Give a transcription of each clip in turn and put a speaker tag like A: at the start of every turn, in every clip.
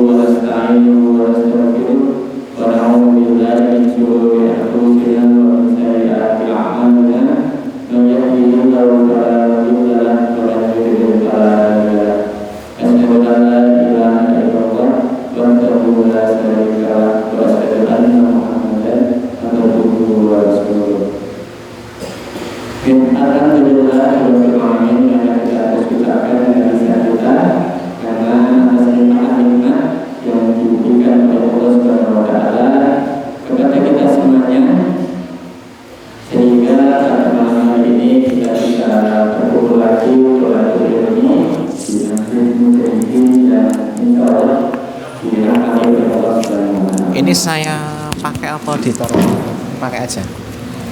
A: ونستعينه ونستغفره ونعوذ بالله من شرور أنفسنا ومن سيئات أعمالنا من يهده الله فلا مضل له ومن يضلل فلا هادي له أشهد أن لا إله إلا الله وحده لا شريك له وأشهد أن محمدا عبده ورسوله. Alhamdulillah rabbil alamin, yang kita harus ucapkan dari kita karena atas nikmat-nikmat yang diberikan oleh Allah Subhanahu wa taala kepada kita semuanya, sehingga pada malam hari ini kita bisa berkumpul lagi untuk ilmu di masjid Mujahidin dan insyaallah dirahmati oleh Allah Subhanahu wa taala.
B: Ini saya pakai apa ditaruh? Pakai aja.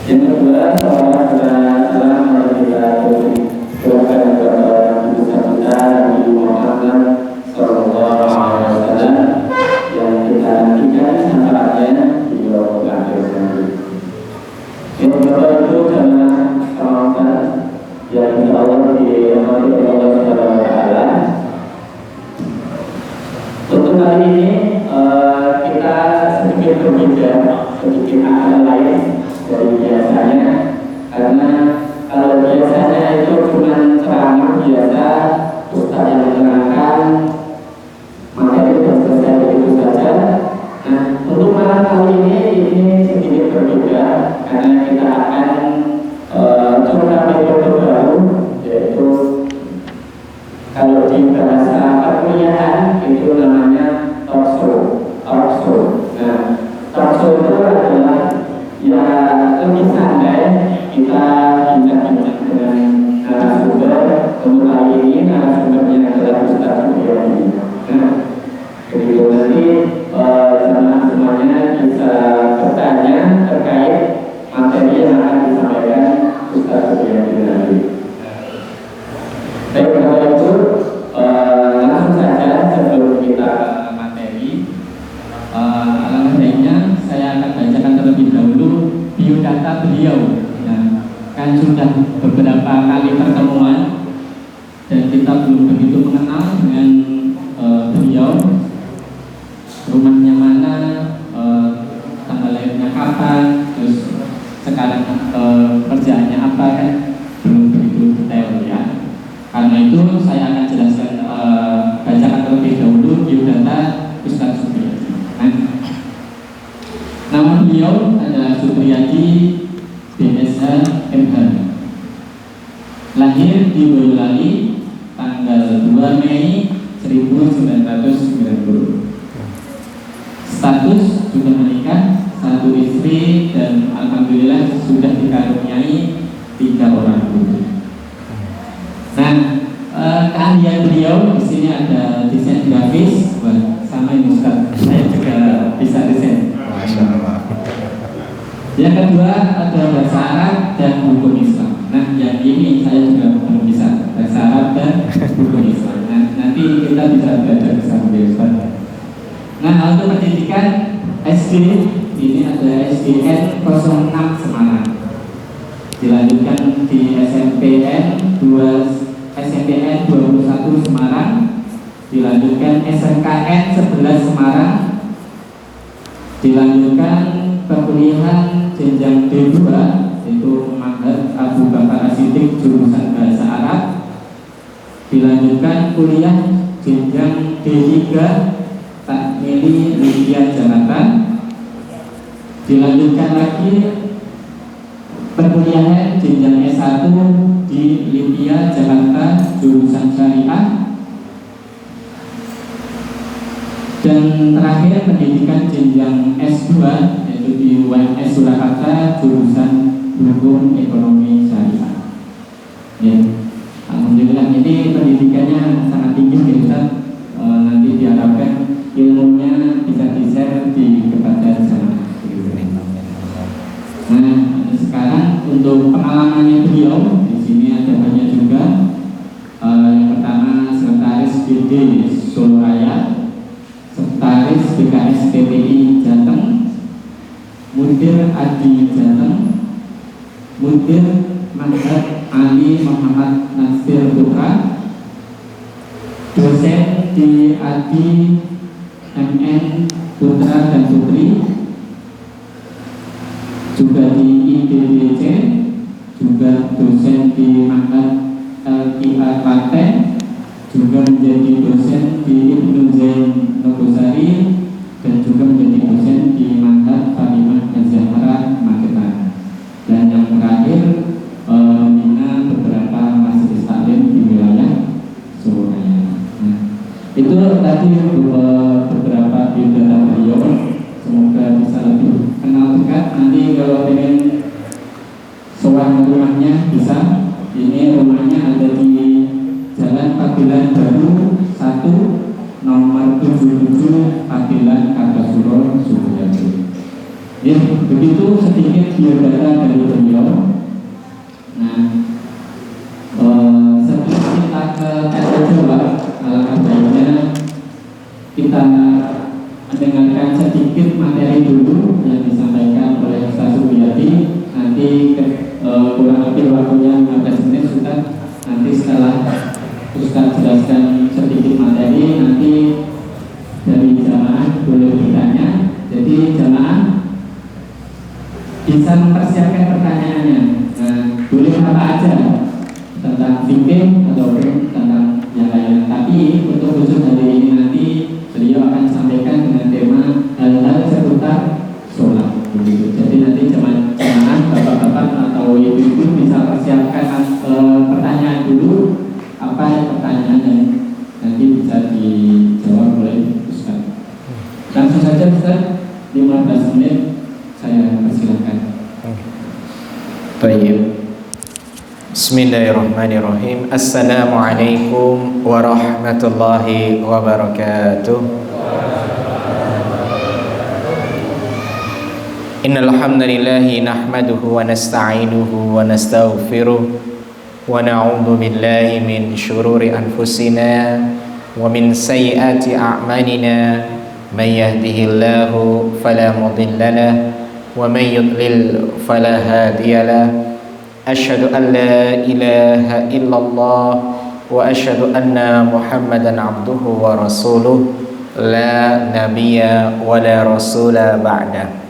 A: Yang kedua, telah kita doakan kepada kita Nabi Muhammad Sallallahu Alaihi Wasallam yang kita nantikan syafaatnya di yaumul akhir nanti. Yang kedua itu adalah kawasan yang insya Allah dirahmati oleh Allah Subhanahu Wa Taala. Untuk kali ini kita sedikit berbeda, sedikit agak lain dari biasanya, karena kalau biasanya itu cuma ceramah biasa, ustaz yang menerangkan materi dan selesai begitu saja. Nah, untuk malam kali ini sedikit berbeda karena kita akan coba metode baru, yaitu kalau di bahasa perkuliahan itu namanya talk show. Nah, talk show itu adalah ya lebih santai, kita bincang-bincang dengan narasumber. Untuk kali ini narasumbernya adalah Ustaz Suryadi. Nah, begitu nanti semuanya bisa bertanya terkait materi yang akan disampaikan Ustaz Suryadi nanti. Baik, kalau itu langsung saja sebelum kita materi. Alangkah baiknya saya akan bacakan terlebih dahulu biodata beliau. Nah, kan sudah beberapa kali pertemuan dan kita belum begitu mengenal dengan beliau, rumahnya mana, tanggal lahirnya kapan, terus sekarang kerjaannya apa, kan belum begitu detail ya. Karena itu saya akan jelaskan, bacakan terlebih dahulu biodata Ustaz Suryadi. Nama beliau adalah Suryadi BSH MH. Lahir di Boyolali tanggal 2 Mei 1990. Status sudah menikah, 1 istri, dan alhamdulillah sudah dikaruniai 3 orang putri. Nah, keahlian beliau di sini ada desain grafis. Wah, sama ini Ustaz, saya juga bisa desain. Yang kedua ada bahasa Arab dan hukum Islam. Nah, yang ini saya juga belum bisa, bahasa Arab dan hukum Islam. Nah, nanti kita bisa belajar bersama Ustaz. Nah, untuk pendidikan SD ini ada SDN 06 Semarang. Dilanjutkan di SMPN 21 Semarang. Dilanjutkan SMKN 11 Semarang. Dilanjutkan perkuliahan jenjang D2 yaitu Ma'had Abu Bakar As-Siddiq jurusan bahasa Arab. Dilanjutkan kuliah jenjang D3 Takmili Libya Jakarta. Dilanjutkan lagi perkuliahan jenjang S1 di Libya Jakarta jurusan Syariah. Dan terakhir pendidikan jenjang S2 yaitu di UMS Surakarta jurusan Hukum Ekonomi Syariah. Ya, alhamdulillah ini pendidikannya sangat tinggi ya, nanti diharapkan ilmunya bisa di-share di kepada jamaah. Nah, sekarang untuk pengalamannya beliau di sini ada banyak juga. Yang pertama sekretaris BD Solo Raya, sekretaris BKS PPI Jateng, Mudir Adi Jateng, Mudir Ma'had Ali Muhammad Nasir Putra, dosen di Adi MN Putra dan Putri, juga di IDDC, juga dosen di Ma'had LIA Klaten, juga menjadi dosen di Ibnu Zain Nogosari, dan juga menjadi dosen di Ma'had Fatimah Az-Zahra Magetan. Dan yang terakhir membina beberapa majelis taklim di wilayah Surabaya. Nah, itu tadi beberapa biodata beliau. Semoga bisa lebih kenal dekat. Nanti kalau ingin soal rumahnya bisa. Ini rumahnya ada di Jalan Padilan Baru 1 nomor 77 Padilan Kartasuro, Surabaya. Ya, begitu sedikit biodata dari beliau. Nah, sebelum kita ke tanya jawab, alangkah baiknya kita mendengarkan sedikit materi dulu yang disampaikan oleh Ustaz Supriyadi. Nanti kurang lebih waktunya 15 menit Ustaz. Nanti setelah Ustaz jelaskan sedikit materi, nanti dari jamaah boleh bertanya. Jadi jamaah bisa mempersiapkan pertanyaannya. Nah, boleh apa aja tentang fikih atau tentang yang lain. Tapi untuk khusus hari ini nanti beliau akan sampaikan dengan tema hal-hal seputar sholat. Begitu. Jadi nanti jemaah, bapak-bapak atau ibu-ibu bisa persiapkan pertanyaan dulu. Apa pertanyaan yang nanti bisa dijawab oleh Ustaz. Langsung saja Ustaz, 15 menit saya persilakan.
B: Baik. Bismillahirrahmanirrahim. Assalamualaikum warahmatullahi wabarakatuh. Innal hamdalillahi nahmaduhu wa nasta'inuhu wa nastaghfiruh wa na'udzu billahi min shururi anfusina wa min sayyiati a'malina may yahdihillahu fala mudilla lahu wa may yudlil fala hadiya lahu. Asyhadu an la ilaha illallah wa asyhadu anna Muhammadan abduhu wa rasuluh la nabiyya wa la rasula ba'da.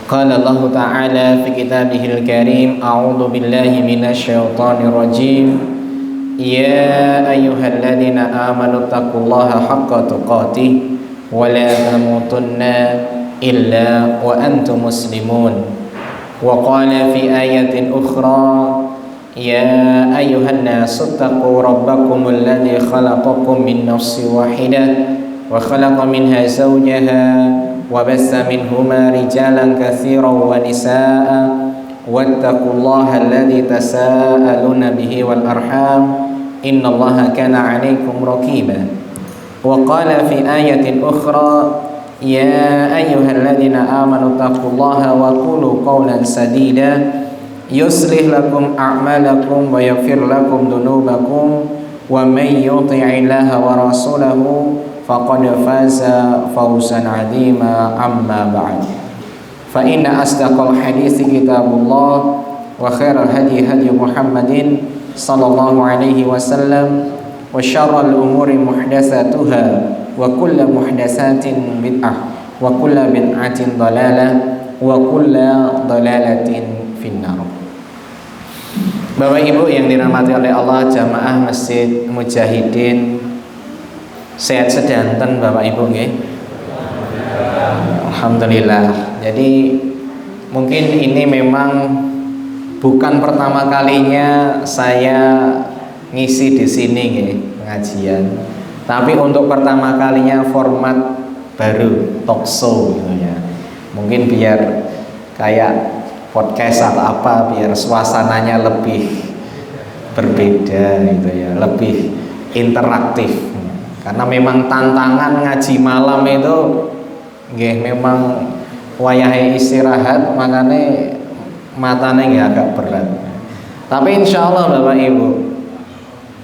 B: Qala Allah Ta'ala fi kitabihil karim, a'udzu billahi minasy syaithanir rajim. Ya ayyuhalladzina amanu taqullaha haqqa tuqatih wa la tamutunna illa wa antum muslimun. Wa qala fi ayatin ukhra, ya ayyuhan nasu taqu rabbakumul ladzi khalaqakum min nafsin wahidah wa khalaqa minha zawjaha wa bassa minhuma rijalan katsiran wa nisaa'a wattaqullaha alladzi tasaaluna bihi wal arham innallaha kana 'alaikum raqiba. Wa qala fi ayatin ukhra, ya ayyuhalladzina amanu taqullaha wa qulu qawlan sadida yuslih lakum a'malakum wa yaghfir lakum dhunubakum wa may yuti'illaha wa rasulahu faqad faza fawzan 'azima. Amma ba'd, fa inna asdaqal hadithi kitabullah wa khairal hadi hadi Muhammadin sallallahu alaihi wasallam wa syarral umuri muhdatsatuha wa kullu muhdatsatin bid'ah wa kullu bid'atin dhalalah wa kullu dhalalatin finnar. Bapak Ibu yang dirahmati oleh Allah, jamaah Masjid Mujahidin, sehat sedanten Bapak Ibu nggih? Alhamdulillah. Jadi mungkin ini memang bukan pertama kalinya saya ngisi di sini nggih, pengajian. Tapi untuk pertama kalinya format baru, talk show gitu ya. Mungkin biar kayak podcast atau apa, biar suasananya lebih berbeda gitu ya, lebih interaktif. Karena memang tantangan ngaji malam itu nggih memang wayahe istirahat, makanya matanya nggih agak berat. Tapi insya Allah Bapak Ibu,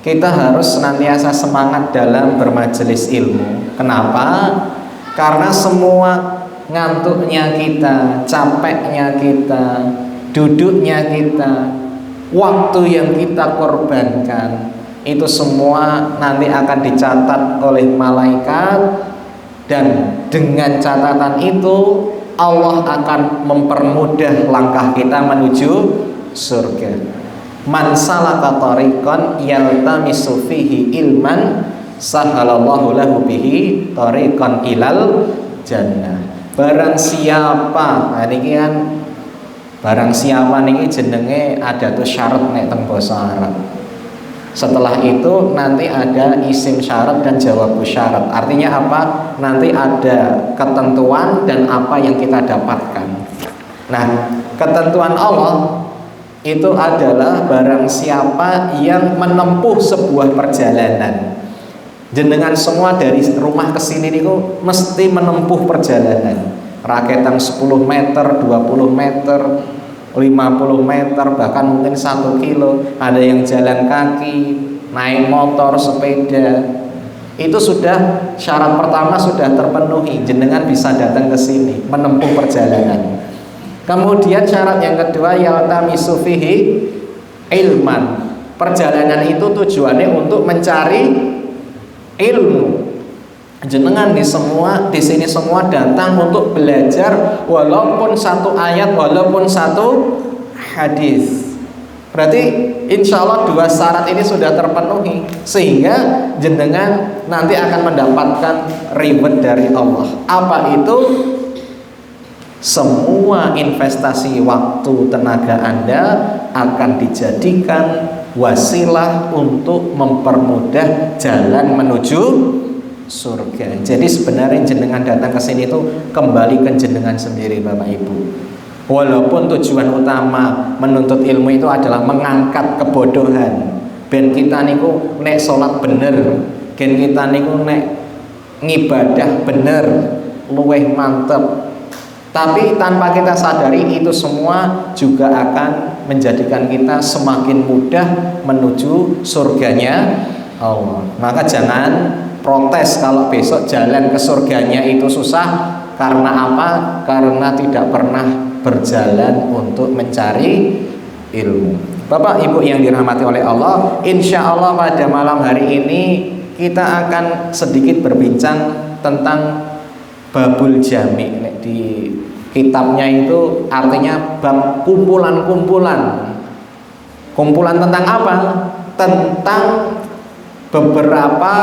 B: kita harus senantiasa semangat dalam bermajelis ilmu. Kenapa? Karena semua ngantuknya kita, capeknya kita, duduknya kita, waktu yang kita korbankan, itu semua nanti akan dicatat oleh malaikat Dan dengan catatan itu Allah akan mempermudah langkah kita menuju surga. Man salaka tariqan yaltamisu fihi ilman sahalallahu lahu bihi tariqan ilal jannah. Barang siapa, nah ini kan barang siapa niki jenenge ada tuh syarat nek teng basa Arab. Setelah itu nanti ada isim syarat dan jawab syarat. Artinya apa? Nanti ada ketentuan dan apa yang kita dapatkan. Nah, ketentuan Allah itu adalah barang siapa yang menempuh sebuah perjalanan. Jenengan semua dari rumah ke sini niku mesti menempuh perjalanan. Raketang 10 meter, 20 meter, 50 meter, bahkan mungkin 1 kilo. Ada yang jalan kaki, naik motor, sepeda. Itu sudah syarat pertama sudah terpenuhi. Jenengan bisa datang ke sini menempuh perjalanan. Kemudian syarat yang kedua yaltamisu fihi ilman. Perjalanan itu tujuannya untuk mencari ilmu. Jenengan di sini semua datang untuk belajar walaupun satu ayat, walaupun satu hadis. Berarti insya Allah 2 syarat ini sudah terpenuhi sehingga jenengan nanti akan mendapatkan reward dari Allah. Apa itu? Semua investasi waktu tenaga Anda akan dijadikan wasilah untuk mempermudah jalan menuju surga. Jadi sebenarnya jenengan datang ke sini itu kembali ke jenengan sendiri Bapak Ibu. Walaupun tujuan utama menuntut ilmu itu adalah mengangkat kebodohan. Ben kita niku nek salat bener, ben kita niku nek ngibadah bener, luweh mantep. Tapi tanpa kita sadari itu semua juga akan menjadikan kita semakin mudah menuju surganya Allah. Maka jangan protes kalau besok jalan ke surganya itu susah. Karena apa? Karena tidak pernah berjalan untuk mencari ilmu. Bapak Ibu yang dirahmati oleh Allah, insya Allah pada malam hari ini kita akan sedikit berbincang tentang babul jami. Di kitabnya itu artinya bab kumpulan-kumpulan. Kumpulan tentang apa? Tentang beberapa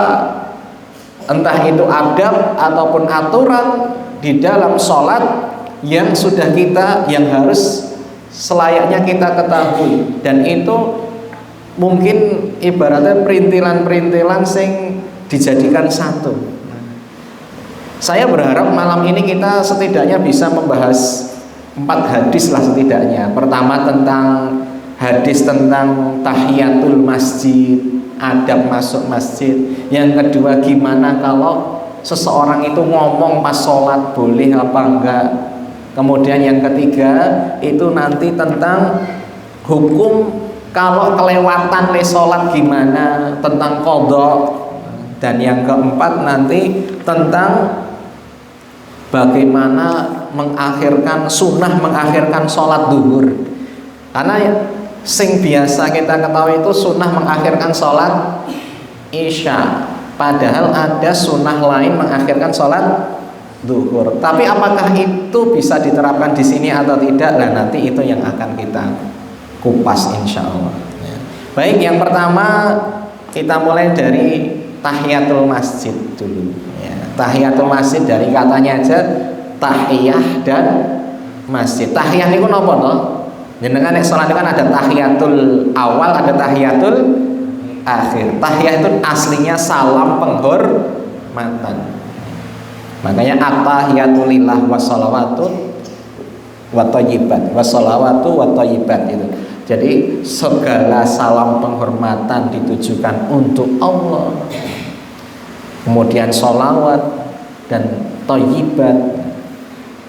B: entah itu adab ataupun aturan di dalam sholat yang sudah yang harus selayaknya kita ketahui, dan itu mungkin ibaratnya perintilan-perintilan sing dijadikan satu. Saya berharap malam ini kita setidaknya bisa membahas 4 hadis lah setidaknya. Pertama tentang hadis tentang tahiyatul masjid, adab masuk masjid. Yang kedua gimana kalau seseorang itu ngomong pas sholat boleh apa enggak. Kemudian yang ketiga itu nanti tentang hukum kalau kelewatan sholat gimana, tentang qadha. Dan yang keempat nanti tentang bagaimana sunnah mengakhirkan sholat duhur. Karena sing biasa kita ketahui itu sunnah mengakhirkan sholat isya, padahal ada sunnah lain mengakhirkan sholat duhur. Tapi apakah itu bisa diterapkan di sini atau tidak? Nah nanti itu yang akan kita kupas insya Allah. Baik, yang pertama kita mulai dari tahiyatul masjid dulu. Tahiyatul masjid dari katanya aja tahiyah dan masjid. Tahiyah niku napa to? Jenengan nek salat kan ada tahiyatul awal, ada tahiyatul akhir. Tahiyah itu aslinya salam penghormatan. Makanya at-tahiyatu lillah wassalawatu wa thayyibat, wassalawatu wa thayyibat itu. Jadi segala salam penghormatan ditujukan untuk Allah. Kemudian sholawat dan thayyibat.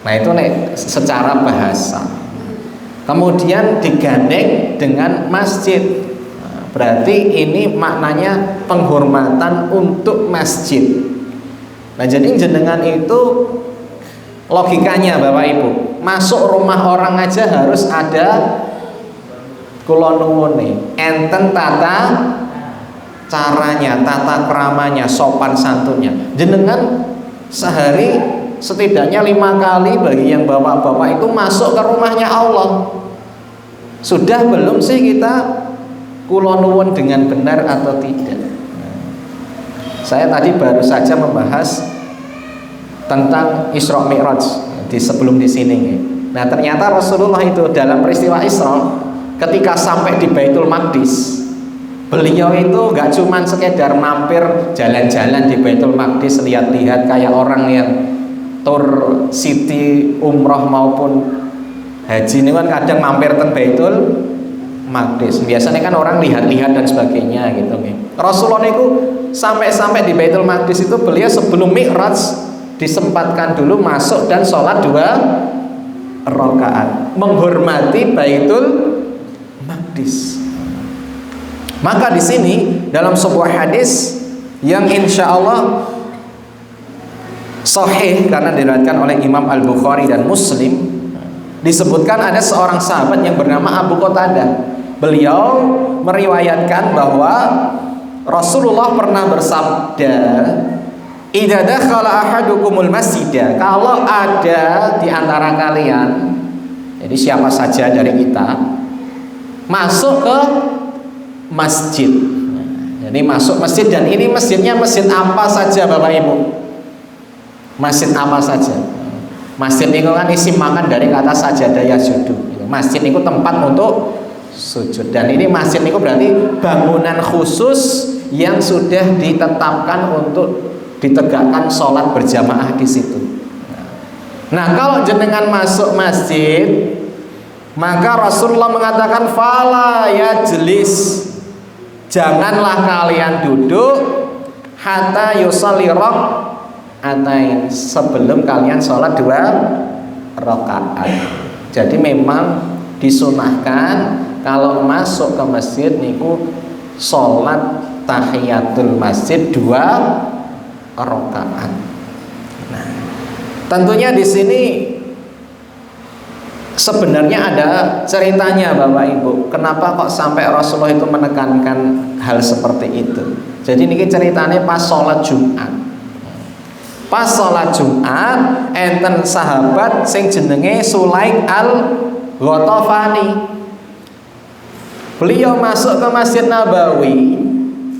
B: Nah itu secara bahasa. Kemudian digandeng dengan masjid. Berarti ini maknanya penghormatan untuk masjid. Nah jadi jenengan itu logikanya Bapak Ibu, masuk rumah orang aja harus ada kula nuwune, enten tata caranya, tata keramanya, sopan santunnya. Jenengan Sehari setidaknya 5 kali bagi yang bapak-bapak itu masuk ke rumahnya Allah. Sudah belum sih kita kula nuwun dengan benar atau tidak? Saya tadi baru saja membahas tentang Isra Mi'raj sebelum di sini. Nah, ternyata Rasulullah itu dalam peristiwa Isra ketika sampai di Baitul Maqdis, beliau itu gak cuman sekedar mampir jalan-jalan di Baitul Maqdis, lihat-lihat kayak orang yang tur city umroh maupun haji ini kan kadang mampir ke Baitul Maqdis. Biasanya kan orang lihat-lihat dan sebagainya gitu. Rasulullah itu sampai di Baitul Maqdis itu beliau sebelum Mi'raj disempatkan dulu masuk dan sholat 2 rakaat menghormati Baitul Maqdis. Maka di sini dalam sebuah hadis yang insya Allah sahih karena diriwayatkan oleh Imam Al-Bukhari dan Muslim, disebutkan ada seorang sahabat yang bernama Abu Qatadah. Beliau meriwayatkan bahwa Rasulullah pernah bersabda, "Idza dakhala ahadukumul masjid," kalau ada di antara kalian, jadi siapa saja dari kita masuk ke masjid. Jadi masuk masjid, dan ini masjidnya masjid apa saja Bapak Ibu? Masjid apa saja? Masjid itu kan isi makan dari kata sajadah yasjudu. Masjid itu tempat untuk sujud, dan ini masjid itu berarti bangunan khusus yang sudah ditetapkan untuk ditegakkan sholat berjamaah di situ. Nah, kalau jenengan masuk masjid, maka Rasulullah mengatakan fala yajlis, janganlah kalian duduk hatta yusalli rak'atain, sebelum kalian sholat 2 rakaat. Jadi memang disunahkan kalau masuk ke masjid niku sholat tahiyatul masjid 2 rakaat. Nah, tentunya di sini sebenarnya ada ceritanya Bapak Ibu. Kenapa kok sampai Rasulullah itu menekankan hal seperti itu? Jadi ini ceritanya pas sholat Jumat. Pas sholat Jumat, enten sahabat sing jenenge Sulaik Al-Ghatafani. Beliau masuk ke Masjid Nabawi,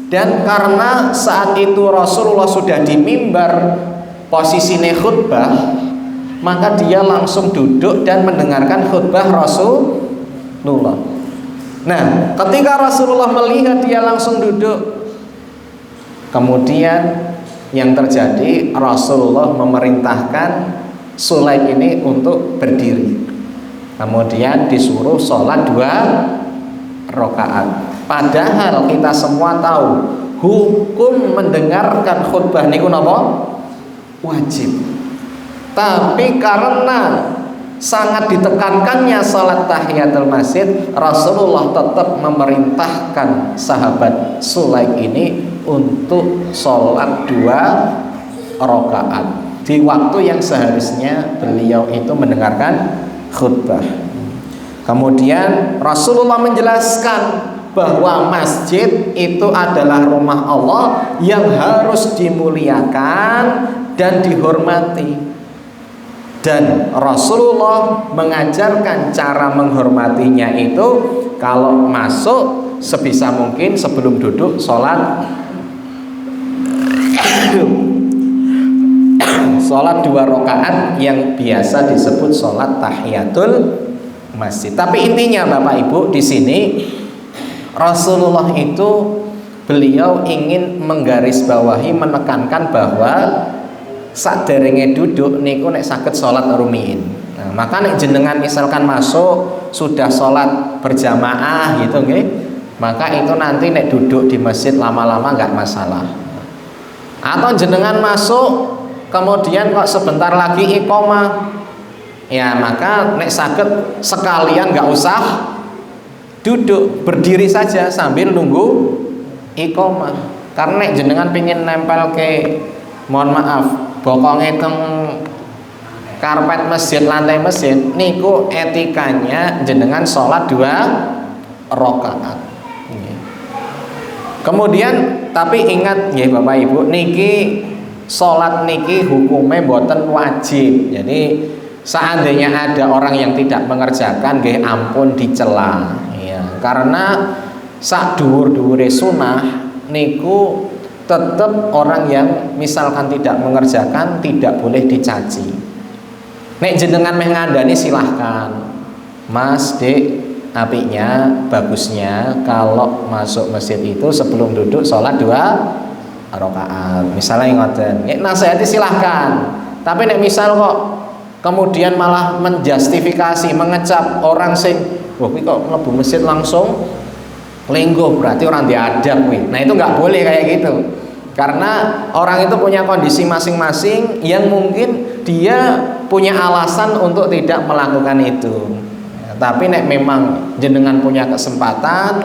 B: dan karena saat itu Rasulullah sudah di mimbar posisinya khutbah, maka dia langsung duduk dan mendengarkan khutbah Rasulullah. Nah, ketika Rasulullah melihat dia langsung duduk, kemudian yang terjadi Rasulullah memerintahkan Sulaik ini untuk berdiri, kemudian disuruh sholat 2 rakaat. Padahal kita semua tahu hukum mendengarkan khutbah niku napa? Wajib. Tapi karena sangat ditekankannya salat tahiyatul masjid, Rasulullah tetap memerintahkan sahabat Sulaik ini untuk sholat 2 rakaat di waktu yang seharusnya beliau itu mendengarkan khutbah. Kemudian Rasulullah menjelaskan bahwa masjid itu adalah rumah Allah yang harus dimuliakan dan dihormati. Dan Rasulullah mengajarkan cara menghormatinya itu kalau masuk sebisa mungkin sebelum duduk sholat 2 rakaat yang biasa disebut sholat tahiyatul masjid. Tapi intinya Bapak Ibu di sini Rasulullah itu beliau ingin menggarisbawahi, menekankan bahwa saderenge duduk niku nek saged salat rumiyin. Nah, maka nek jenengan misalkan masuk sudah salat berjamaah gitu nggih, maka itu nanti nek duduk di masjid lama-lama enggak masalah. Atau jenengan masuk kemudian kok sebentar lagi iqomah, ya maka nek saged sekalian nggak usah duduk, berdiri saja sambil nunggu iqomah. Karena nek jenengan pingin nempel ke, mohon maaf, bokonge teng karpet masjid, lantai masjid niku etikanya jenengan sholat 2 rakaat. Kemudian tapi ingat ya Bapak Ibu, niki Salat niki hukumnya mboten wajib. Jadi seandainya ada orang yang tidak mengerjakan, nggih ampun dicela. Ya, karena sak dhuwur-dhuwure sunah niku tetap orang yang misalkan tidak mengerjakan tidak boleh dicaci. Nek jenengan meh ngandani silahkan. Mas, Dek, apiknya, bagusnya kalau masuk masjid itu sebelum duduk sholat 2 rakaat. Misalnya ngoten. Nek nasihati silahkan. Tapi nek misal kok kemudian malah menjustifikasi, mengecap orang sing, wah kuwi kok mlebu masjid langsung lenggo, berarti orang diadab kuwi. Nah, itu nggak boleh kayak gitu. Karena orang itu punya kondisi masing-masing yang mungkin dia punya alasan untuk tidak melakukan itu. Tapi nek memang jenengan punya kesempatan,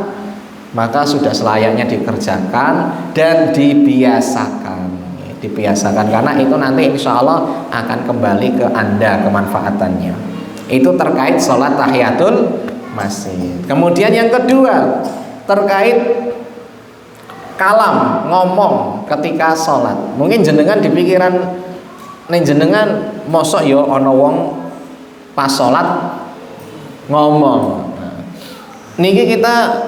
B: maka sudah selayaknya dikerjakan dan dibiasakan karena itu nanti insya Allah akan kembali ke Anda kemanfaatannya. Itu terkait sholat tahiyatul masjid. Kemudian yang kedua terkait kalam, ngomong ketika sholat. Mungkin jenengan di pikiran nih jenengan mosok yo ono wong pas sholat ngomong. Niki kita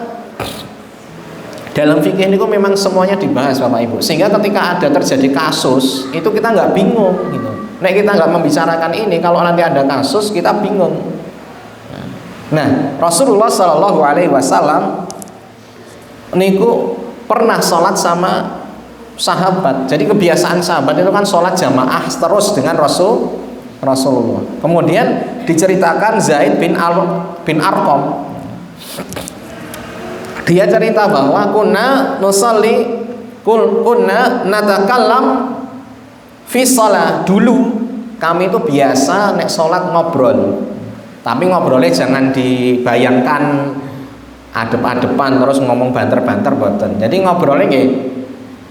B: dalam fikih ini memang semuanya dibahas Bapak Ibu, sehingga ketika ada terjadi kasus itu kita nggak bingung gitu. Nek kita nggak membicarakan ini, kalau nanti ada kasus kita bingung. Nah, Rasulullah Shallallahu Alaihi Wasallam niku pernah sholat sama sahabat. Jadi kebiasaan sahabat itu kan sholat jamaah terus dengan Rasulullah. Kemudian diceritakan Zaid bin Arqam. Dia cerita bahwa kunna natakallam fi shalah. Dulu kami itu biasa nek sholat ngobrol. Tapi ngobrolnya jangan dibayangkan adep-adepan terus ngomong banter-banter boten. Jadi ngobrolnya nggih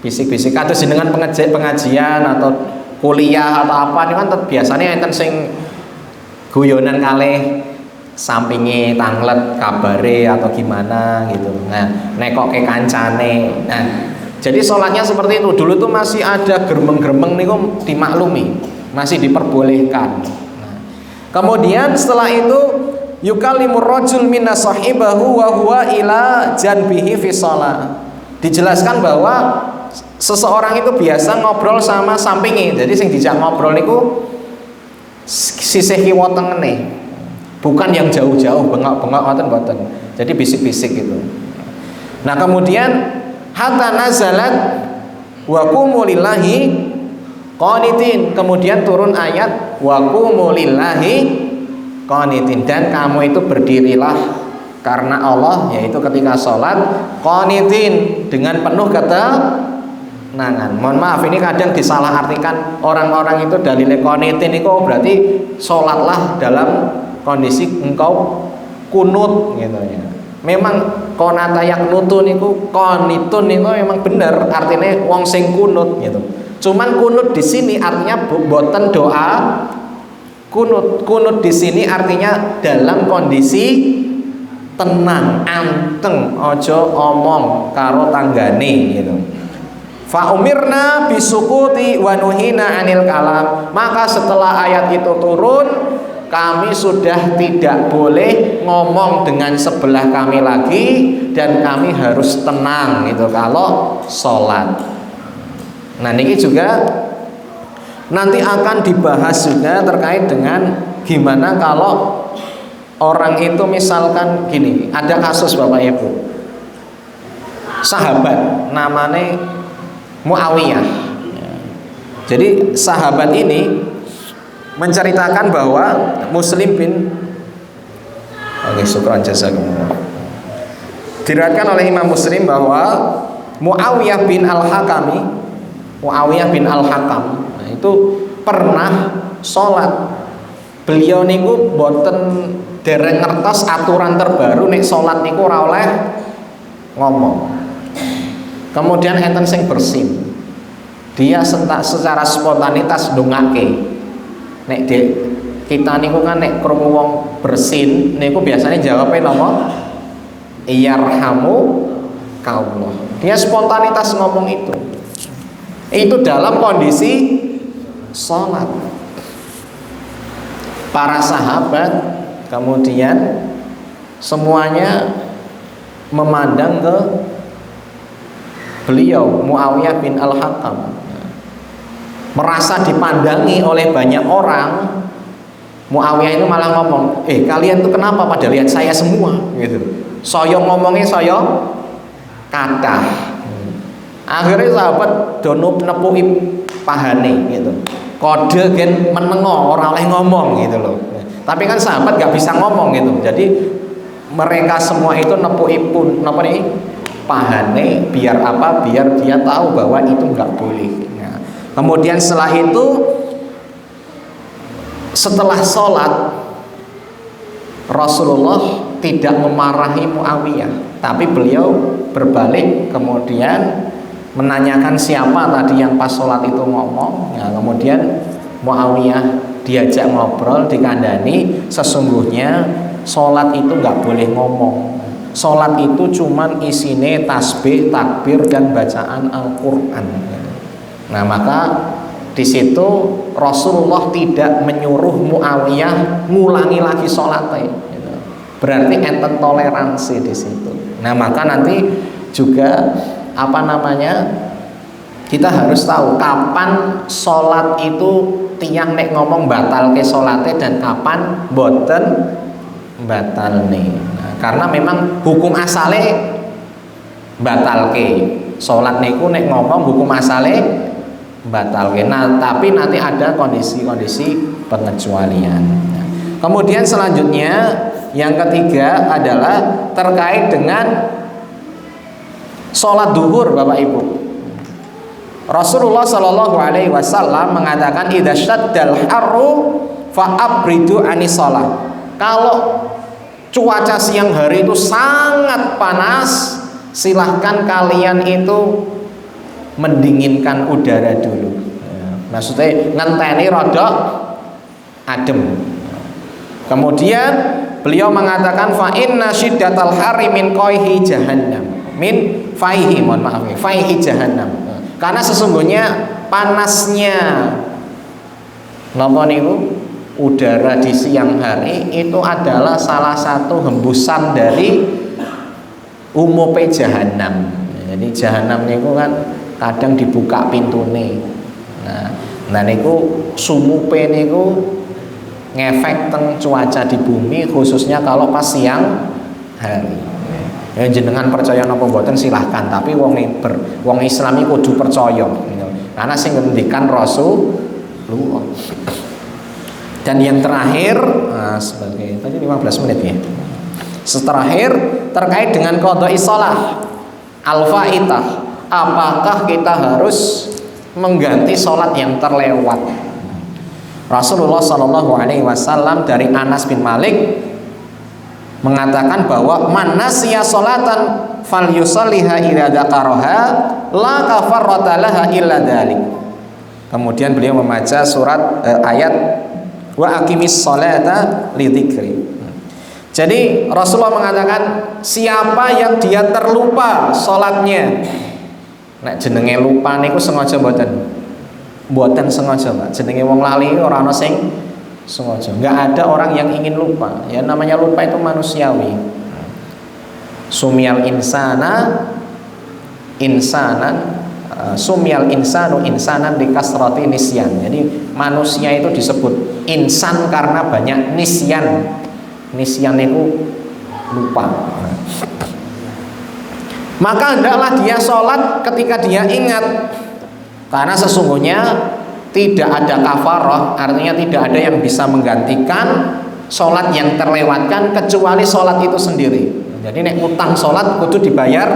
B: bisik-bisik atau dengan pengajian atau kuliah atau apa ini kan biasanya enten sing guyonan kalih sampingi tanglet kabare atau gimana gitu. Nah, nekok ke kancane. Nah, jadi sholatnya seperti itu. Dulu tuh masih ada geremeng-geremeng niku dimaklumi, masih diperbolehkan. Nah, kemudian setelah itu yukallimur rajul minna sahibahu wa huwa ila janbihi fi shalah. Dijelaskan bahwa seseorang itu biasa ngobrol sama sampingi. Jadi sing dijak ngobrol niku sisih kiwa tengene. Bukan yang jauh-jauh bengok-bengok ngoten mboten. Jadi bisik-bisik gitu. Nah, kemudian hatta nazalat wa qumu lillahi qanitin. Kemudian turun ayat wa qumu lillahi qanitin, dan kamu itu berdirilah karena Allah, yaitu ketika sholat qanitin dengan penuh ketenangan. Mohon maaf, ini kadang disalahartikan orang-orang itu dalile qanitin itu berarti sholatlah dalam kondisi engkau kunut gitu ya. Memang konata yaknutun niku qanitun niku memang bener artinya wong sing kunut gitu. Cuman kunut di sini artinya boten doa kunut. Kunut di sini artinya dalam kondisi tenang, anteng, ojo omong karo tanggane gitu. Fa umirna bisukuti wa nuhina anil kalam. Maka setelah ayat itu turun, kami sudah tidak boleh ngomong dengan sebelah kami lagi, dan kami harus tenang gitu kalau sholat. Nah, ini juga nanti akan dibahas juga terkait dengan gimana kalau orang itu misalkan gini, ada kasus Bapak Ibu, sahabat namanya Muawiyah. Jadi sahabat ini menceritakan bahwa Muslim bin syukran jazakumullah, diriwayatkan oleh Imam Muslim bahwa Muawiyah bin Al-Hakam itu pernah sholat. Beliau niku boten dereng ngertos aturan terbaru nek sholat niku ora oleh ngomong. Kemudian enten sing bersin, dia secara spontanitas ndongake. Nek kita niku kan nek krungu wong bersin niku biasanya jawabnya napa? Iyarhamu kaullah. Dia spontanitas ngomong itu. Itu dalam kondisi sholat. Para sahabat kemudian semuanya memandang ke beliau Muawiyah bin Al-Hakam, merasa dipandangi oleh banyak orang. Muawiyah itu malah ngomong, kalian tuh kenapa pada lihat saya semua gitu. Saya ngomongnya saya kathah. Akhirnya sahabat dono nepuki pahane gitu. Kode gen menengo ora oleh ngomong gitu loh. Tapi kan sahabat gak bisa ngomong gitu. Jadi mereka semua itu nepuki pun napa nih pahane biar apa? Biar dia tahu bahwa itu nggak boleh. Nah, kemudian setelah sholat Rasulullah tidak memarahi Muawiyah, tapi beliau berbalik kemudian menanyakan siapa tadi yang pas sholat itu ngomong. Ya, kemudian Muawiyah diajak ngobrol, dikandani sesungguhnya sholat itu nggak boleh ngomong. Sholat itu cuman isine tasbih, takbir dan bacaan Al-Quran. Nah maka di situ Rasulullah tidak menyuruh Muawiyah ngulangi lagi sholatnya. Berarti enten toleransi di situ. Nah maka nanti juga kita harus tahu kapan sholat itu tiang nek ngomong batal ke sholatnya dan kapan boten batal nih. Nah, karena memang hukum asale batal ke sholat niku nek ngomong hukum asale batal ke. Nah tapi nanti ada kondisi-kondisi pengecualian. Nah, kemudian selanjutnya yang ketiga adalah terkait dengan sholat duhur, Bapak Ibu. Rasulullah Shallallahu Alaihi Wasallam mengatakan idza syaddal harru fa'abridu anis shalah. Kalau cuaca siang hari itu sangat panas, silahkan kalian itu mendinginkan udara dulu. Maksudnya ngenteni rodok adem. Kemudian beliau mengatakan fa inna syiddatal harri min qayhi jahannam. Min faihi, mohon maaf ya, faihi jahannam. Karena sesungguhnya panasnya napa niku udara di siang hari itu adalah salah satu hembusan dari umupe jahanam. Jadi jahanam niku kan kadang dibuka pintune. Nah niku sumupe niku ngefek teng cuaca di bumi khususnya kalau pas siang hari. Ya jenengan percaya napa mboten silahkan, tapi wong Islam iki kudu percaya gitu. Karena sing ngendikan Rasulullah. Dan yang terakhir sebagai tadi 15 menit ya. Terakhir terkait dengan qadha shalah al-faitah. Apakah kita harus mengganti sholat yang terlewat? Rasulullah Shallallahu Alaihi Wasallam dari Anas bin Malik mengatakan bahwa man nasiya sholatan falyusalliha idza dzakaraha la kafarrata laha illa dzalik. Kemudian beliau membaca surat ayat wa aqimis sholata lidzikri. Jadi Rasulullah mengatakan siapa yang dia terlupa sholatnya, nek jenenge lupa niku sengaja mboten sengaja Pak. Jenenge wong lali ora ana sing sengaja. Enggak ada orang yang ingin lupa. Ya namanya lupa itu manusiawi. Sumyal insanan sumyal insanu insanan dikasrati nisyan. Jadi manusia itu disebut insan karena banyak nisyan. Nisyan itu lupa. Maka hendaklah dia sholat ketika dia ingat. Karena sesungguhnya tidak ada kafarah, artinya tidak ada yang bisa menggantikan sholat yang terlewatkan kecuali sholat itu sendiri. Jadi nek utang sholat kudu dibayar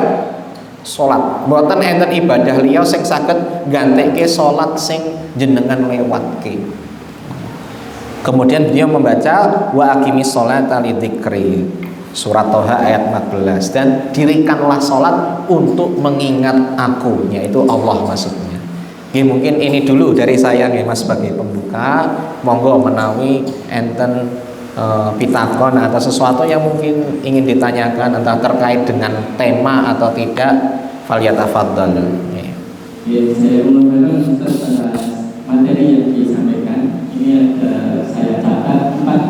B: sholat. Mboten enten ibadah liya sing saged gantekake sholat sing jenengan lewatke. Kemudian beliau membaca wa aqimis sholata lidzikri, surat Toha ayat 14, dan dirikanlah sholat untuk mengingat aku, yaitu Allah maksudnya. Ya, mungkin ini dulu dari saya nih Mas sebagai pembuka. Monggo menawi enten pitakon atau sesuatu yang mungkin ingin ditanyakan entah terkait dengan tema atau tidak, falyatafaddal.
A: Ya, saya ulang Ustaz atas materi yang disampaikan. Ini ada saya catat empat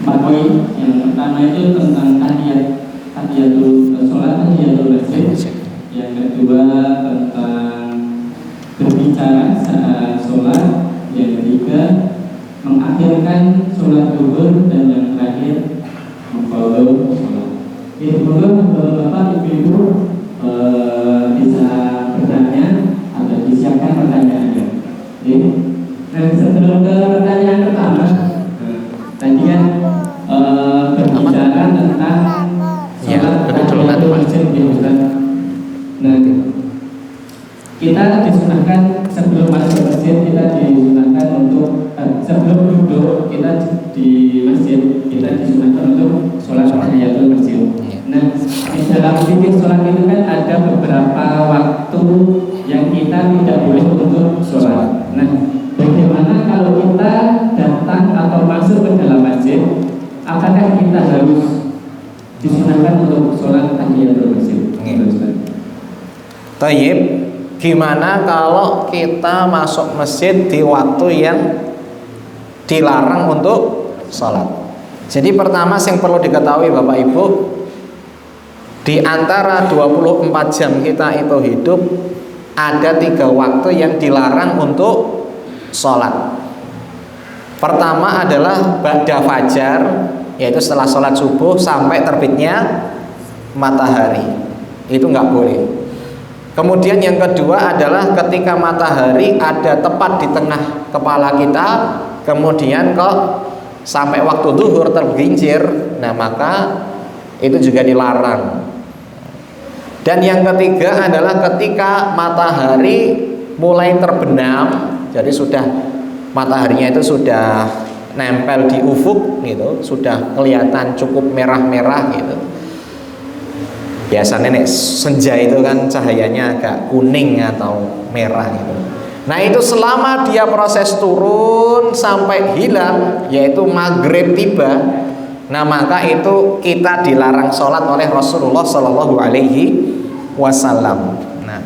A: poin. Yang pertama itu tentang tahiyatul sholat, tahiyatul masjid. Yang kedua tentang berbicara saat sholat. Yang ketiga mengakhirkan sholat zuhur, dan yang terakhir mengqadha sholat. Semoga Bapak Ibu bisa bertanya atau disiapkan pertanyaannya. Nah, sebelum ke pertanyaan pertama, tadi kan berbicara tentang sholat tahiyatul masjid di Ustaz. Nah, kita disunahkan sebelum masuk masjid, kita disunahkan untuk sebelum duduk kita di masjid, kita disunahkan untuk sholat tahiyatul masjid. Nah, di dalam fikih sholat itu kan ada beberapa waktu yang kita tidak boleh untuk sholat. Nah, bagaimana kalau kita datang atau masuk ke dalam masjid, apakah kita harus disunahkan untuk sholat tahiyatul masjid?
B: Tayyib, gimana kalau kita masuk masjid di waktu yang dilarang untuk sholat? Jadi pertama yang perlu diketahui Bapak Ibu, di antara 24 jam kita itu hidup, ada 3 waktu yang dilarang untuk sholat. Pertama adalah ba'da fajar, yaitu setelah sholat subuh sampai terbitnya matahari. Itu nggak boleh. Kemudian yang kedua adalah ketika matahari ada tepat di tengah kepala kita, kemudian kok sampai waktu zuhur tergelincir, nah maka itu juga dilarang. Dan yang ketiga adalah ketika matahari mulai terbenam, jadi sudah mataharinya itu sudah nempel di ufuk gitu, sudah kelihatan cukup merah-merah gitu. Biasanya nek senja itu kan cahayanya agak kuning atau merah gitu. Nah itu selama dia proses turun sampai hilang, yaitu maghrib tiba, nah maka itu kita dilarang sholat oleh Rasulullah Shallallahu Alaihi Wasallam. Nah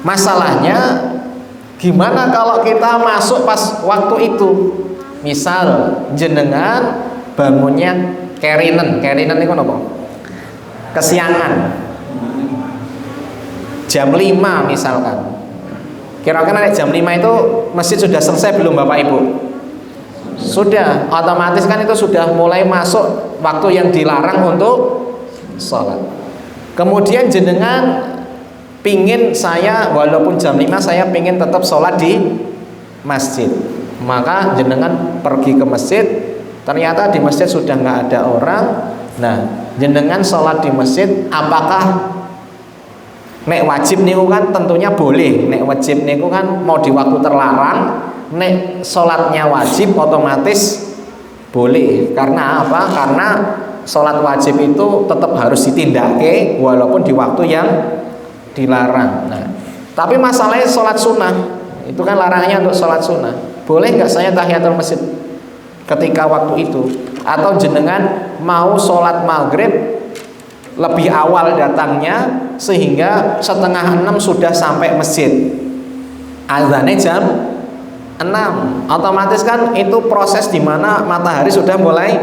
B: masalahnya gimana kalau kita masuk pas waktu itu? Misal jenengan bangunnya kerinen itu apa? Kesiangan jam 5 misalkan, kira-kira jam 5 itu masjid sudah selesai belum Bapak Ibu? Sudah, otomatis kan itu sudah mulai masuk waktu yang dilarang untuk sholat. Kemudian jenengan pingin, saya walaupun jam 5 saya pingin tetap sholat di masjid, maka jenengan pergi ke masjid, ternyata di masjid sudah nggak ada orang. Nah jenengan sholat di masjid, apakah nek wajib niku kan tentunya boleh, nek wajib niku kan mau di waktu terlarang, nek sholatnya wajib otomatis boleh. Karena apa? Karena sholat wajib itu tetap harus ditindake walaupun di waktu yang dilarang. Nah tapi masalahnya sholat sunnah itu kan larangannya untuk sholat sunnah. Boleh nggak saya tahiyatul masjid ketika waktu itu? Atau jenengan mau sholat maghrib lebih awal datangnya sehingga 5:30 sudah sampai masjid, azannya jam 6, otomatis kan itu proses dimana matahari sudah mulai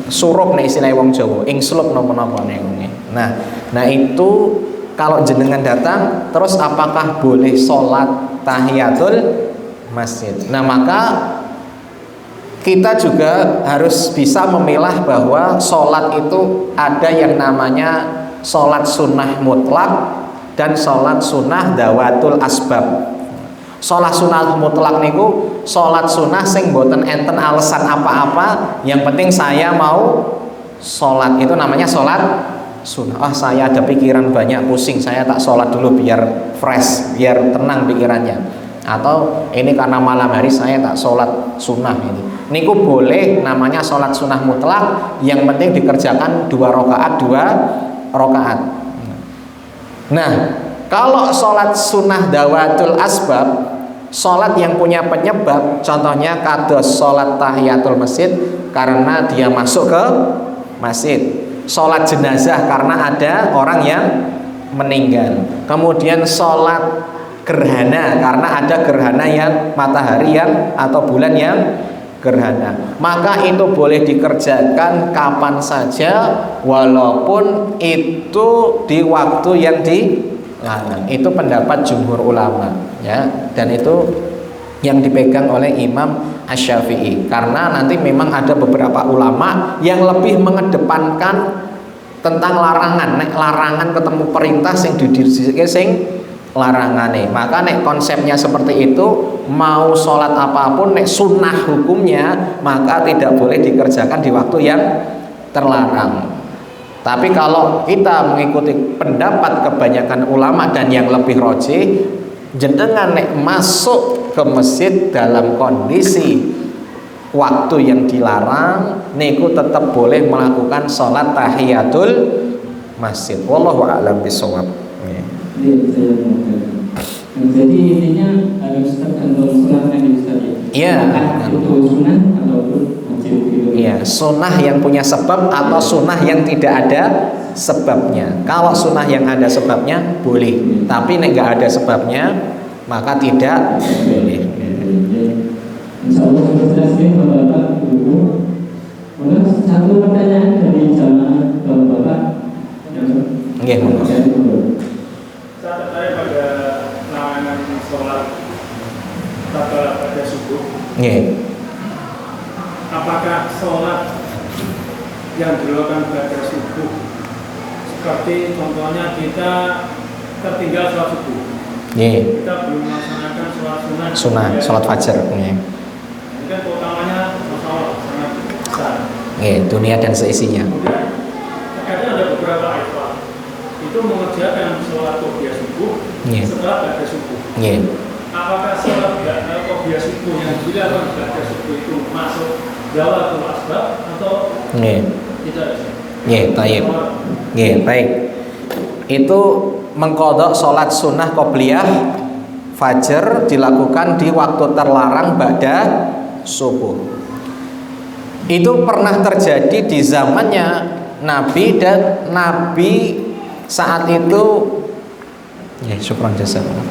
B: surup nih istilah wong Jawa, ingslub napa-napa nih. Nah itu kalau jenengan datang terus apakah boleh sholat tahiyatul masjid? Nah maka kita juga harus bisa memilah bahwa sholat itu ada yang namanya sholat sunnah mutlak dan sholat sunnah dawatul asbab. Sholat sunnah mutlak niku sholat sunnah sing boten enten alasan apa-apa, yang penting saya mau sholat, itu namanya sholat sunnah. Saya ada pikiran banyak pusing, saya tak sholat dulu biar fresh, biar tenang pikirannya. Atau ini karena malam hari saya tak sholat sunnah ini. Niku boleh, namanya sholat sunnah mutlak, yang penting dikerjakan 2 rakaat. Nah kalau sholat sunnah dawatul asbab, sholat yang punya penyebab, contohnya kados sholat tahiyatul masjid karena dia masuk ke masjid, sholat jenazah karena ada orang yang meninggal. Kemudian sholat gerhana, karena ada gerhana yang matahari yang atau bulan yang gerhana, maka itu boleh dikerjakan kapan saja walaupun itu di waktu yang dilarang. Itu pendapat jumhur ulama ya, dan itu yang dipegang oleh Imam Asy-Syafi'i, karena nanti memang ada beberapa ulama yang lebih mengedepankan tentang larangan. Nek larangan ketemu perintah sing didiriske sing larangane, maka nek konsepnya seperti itu, mau sholat apapun nek sunnah hukumnya maka tidak boleh dikerjakan di waktu yang terlarang. Tapi kalau kita mengikuti pendapat kebanyakan ulama dan yang lebih rajih, jenengan nek masuk ke masjid dalam kondisi waktu yang dilarang, niku tetap boleh melakukan sholat tahiyatul masjid. Wallahu a'lam bishawab.
A: Jadi intinya harus tergantung sunahnya di Ustaz ya. Apakah itu sunah ataupun wajib gitu.
B: Iya, sunnah yang punya sebab atau sunnah yang tidak ada sebabnya. Kalau sunnah yang ada sebabnya boleh, tapi nek nggak ada sebabnya maka tidak boleh.
A: Insya Allah sudah jelas ya Bapak Ibu. Kemudian satu pertanyaan dari jamaah Bapak.
B: Nggih, monggo.
C: Saya tertarik pada larangan sholat pada subuh.
B: Nggih.
C: Apakah sholat yang dilakukan pada subuh, seperti contohnya kita tertinggal sholat subuh,
B: Nggih.
C: kita belum melaksanakan sholat
B: Sunnah, sholat fajar. Nggih.
C: Ini kan keutamanya masalah sangat besar.
B: Nggih, dunia dan seisinya.
C: Kemudian terkadang ada beberapa ikhwan itu mengerjakan sholat qobliyah subuh setelah pada subuh.
B: Nggih.
C: Apakah sholat qobliyah subuh yang dilakukan pada subuh itu masuk dawatul asbab atau tidak?
B: Nggih, baik. Nggih, baik. Itu mengqadha sholat sunnah qobliyah fajar dilakukan di waktu terlarang ba'da subuh. Itu pernah terjadi di zamannya Nabi, dan Nabi saat itu ya syukran jazakallah.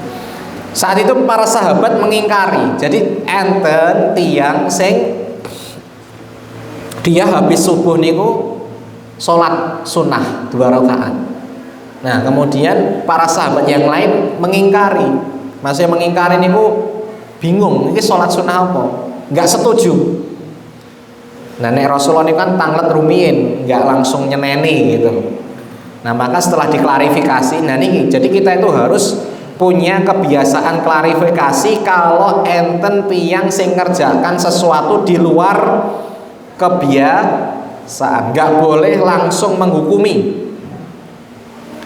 B: Saat itu para sahabat mengingkari. Jadi enten tiang sing dia habis subuh niku sholat sunnah 2 rakaat. Nah, kemudian para sahabat yang lain mengingkari. Maksudnya mengingkari niku bingung, ini sholat sunnah apa? Nggak setuju. Nah, nek Rasulullah ini kan tanglet rumiyin, nggak langsung nyeneni gitu. Nah, maka setelah diklarifikasi, nah ini jadi kita itu harus punya kebiasaan klarifikasi kalau enten tiang sing ngerjakan sesuatu di luar kebiasaan, nggak boleh langsung menghukumi.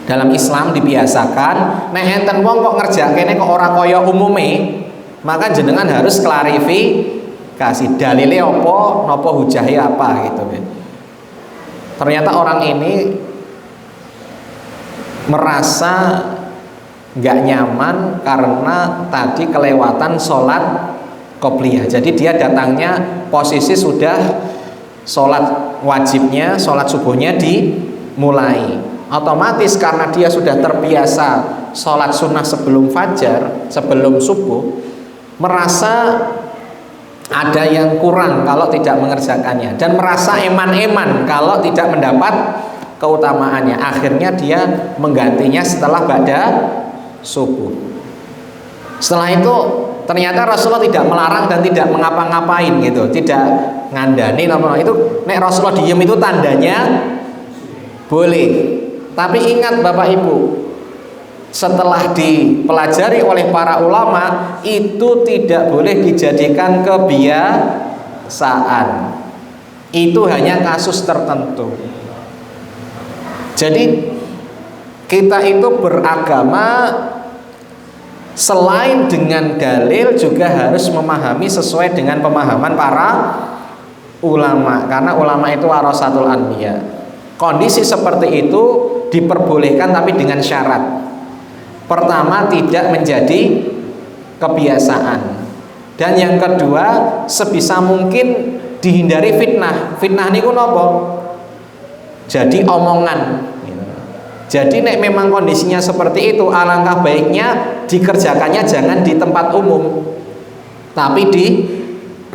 B: Dalam Islam dibiasakan, nek enten wong kok ngerjakene kok ora kaya umume, maka jenengan harus klarifikasi dalile apa, napa hujahe apa gitu. Ternyata orang ini merasa nggak nyaman karena tadi kelewatan sholat qobliyah. Jadi dia datangnya posisi sudah sholat wajibnya, sholat subuhnya dimulai. Otomatis karena dia sudah terbiasa sholat sunnah sebelum fajar, sebelum subuh, merasa ada yang kurang kalau tidak mengerjakannya, dan merasa eman-eman kalau tidak mendapat keutamaannya. Akhirnya dia menggantinya setelah ba'da subuh. Setelah itu ternyata Rasulullah tidak melarang dan tidak mengapa-ngapain gitu, tidak ngandani apa itu. Nek Rasulullah diem itu tandanya boleh. Tapi ingat Bapak Ibu, setelah dipelajari oleh para ulama, itu tidak boleh dijadikan kebiasaan. Itu hanya kasus tertentu. Jadi kita itu beragama selain dengan dalil juga harus memahami sesuai dengan pemahaman para ulama, karena ulama itu warasatul anbiya. Kondisi seperti itu diperbolehkan tapi dengan syarat. Pertama, tidak menjadi kebiasaan, dan yang kedua, sebisa mungkin dihindari fitnah. Fitnah niku napa? Jadi omongan. Jadi nek memang kondisinya seperti itu, alangkah baiknya dikerjakannya jangan di tempat umum, tapi di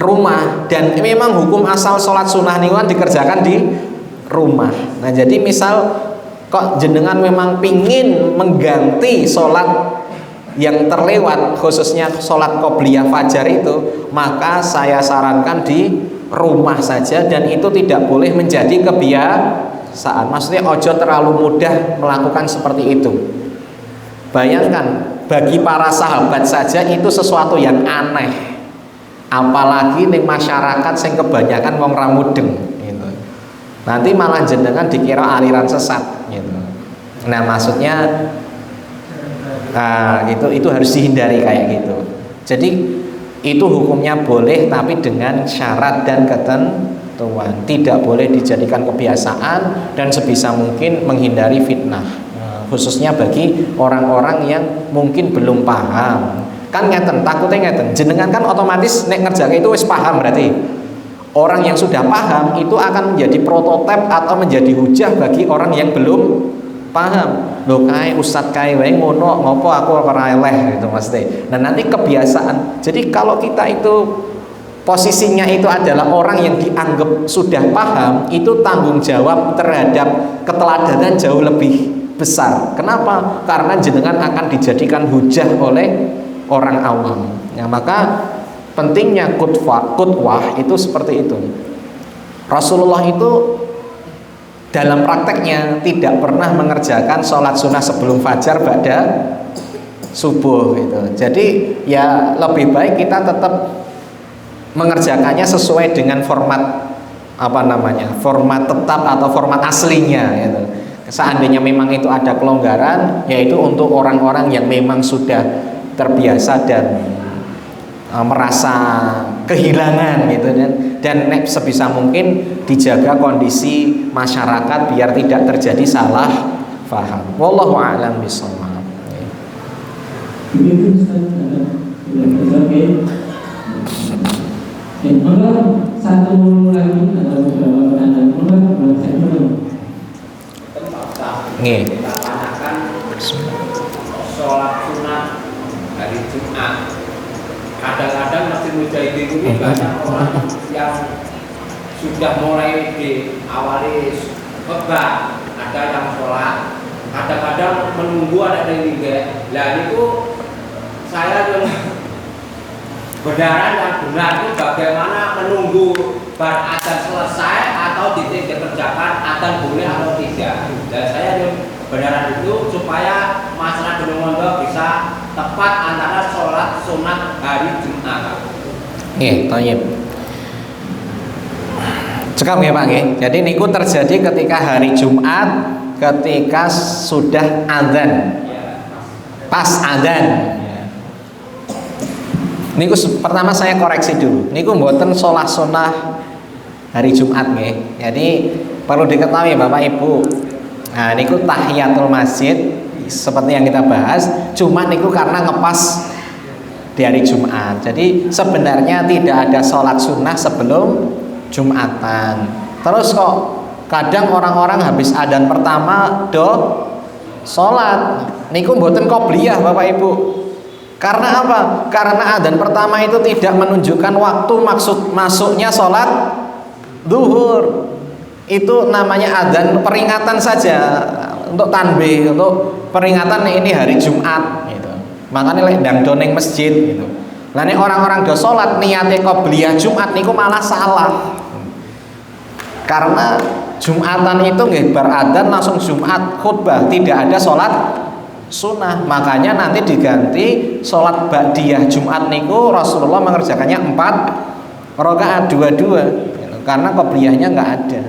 B: rumah. Dan memang hukum asal sholat sunnah niku kan dikerjakan di rumah. Nah jadi misal kok jenengan memang pingin mengganti sholat yang terlewat, khususnya sholat qobliyah fajar itu, maka saya sarankan di rumah saja, dan itu tidak boleh menjadi kebiasaan. Maksudnya ojo terlalu mudah melakukan seperti itu. Bayangkan bagi para sahabat saja itu sesuatu yang aneh, apalagi ning masyarakat yang kebanyakan wong ra mudeng gitu. Nanti malah jenengan dikira aliran sesat gitu. Nah maksudnya itu harus dihindari kayak gitu. Jadi itu hukumnya boleh, tapi dengan syarat dan ketentuan. Tidak boleh dijadikan kebiasaan, dan sebisa mungkin menghindari fitnah, khususnya bagi orang-orang yang mungkin belum paham. Kan ngeten, takutnya ngeten, jenengan kan otomatis nek ngerjakan itu wis paham. Berarti orang yang sudah paham itu akan menjadi prototipe atau menjadi hujah bagi orang yang belum paham. Loh kae ustad kae wae ngono, ngopo aku ora eleh gitu maksudnya. Nah nanti kebiasaan. Jadi kalau kita itu posisinya itu adalah orang yang dianggap sudah paham, itu tanggung jawab terhadap keteladanan jauh lebih besar. Kenapa? Karena jenengan akan dijadikan hujah oleh orang awam. Nah maka pentingnya qudwah itu seperti itu. Rasulullah itu dalam prakteknya tidak pernah mengerjakan sholat sunnah sebelum fajar ba'da subuh gitu. Jadi ya lebih baik kita tetap mengerjakannya sesuai dengan format format tetap atau format aslinya gitu. Seandainya memang itu ada kelonggaran, yaitu untuk orang-orang yang memang sudah terbiasa dan merasa kehilangan gitu, dan sebisa mungkin dijaga kondisi masyarakat biar tidak terjadi salah paham. Wallahu a'lam bishawab.
A: Begitu Ustaz, oke. Maka satu lagi ada beberapa pertanyaan. Maka saya belum.
B: Nggih.
D: Sholat sunnah hari Jumat. Kadang-kadang Masjid Mujahidin ini banyak orang yang sudah mulai di awali khutbah, ada yang sholat, kadang-kadang menunggu ada yang tinggal. Nah itu saya yang berdarah yang benar itu bagaimana menunggu adzan selesai atau dikerjakan adzan boleh atau tidak. Dan saya yang berdarah itu supaya masalah benar-benar bisa tepat antara sholat sunat hari Jumat.
B: Nggih, thayyib. Cekap nggih Pak nggih. Jadi niku terjadi ketika hari Jumat, ketika sudah adzan. Pas adzan. Niku pertama saya koreksi dulu. Niku mboten sholat sunnah hari Jumat nggih. Jadi perlu diketahui Bapak Ibu. Nah, niku tahiyatul masjid seperti yang kita bahas, cuma niku karena ngepas di hari Jumat. Jadi sebenarnya tidak ada sholat sunnah sebelum Jumatan. Terus kok kadang orang-orang habis adzan pertama sholat. Niku mboten qobliyah Bapak Ibu. Karena apa? Karena adzan pertama itu tidak menunjukkan waktu masuknya sholat zuhur. Itu namanya adzan peringatan saja, untuk tanbih, untuk peringatan ini hari Jumat gitu. Makanya lek ndang doneng masjid gitu. Lah nek orang-orang do salat niate qobliyah Jumat niku malah salah. Karena Jumatan itu nggih bar adzan langsung Jumat khutbah, tidak ada salat sunnah. Makanya nanti diganti salat ba'diyah Jumat niku Rasulullah mengerjakannya 4 rakaat dua-dua gitu. Karena qobliyahnya enggak ada.